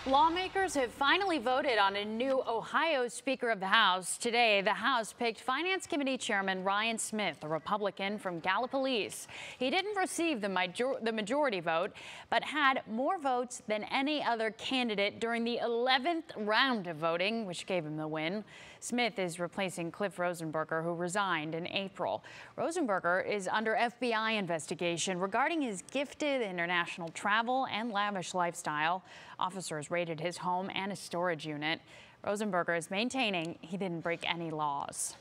Lawmakers have finally voted on a new Ohio Speaker of the House. Today, the House picked Finance Committee Chairman Ryan Smith, a Republican from Gallipolis. He didn't receive the majority vote, but had more votes than any other candidate during the 11th round of voting, which gave him the win. Smith is replacing Cliff Rosenberger, who resigned in April. Rosenberger is under FBI investigation regarding his gifted international travel and lavish lifestyle. Officers raided his home and a storage unit. Rosenberger is maintaining he didn't break any laws.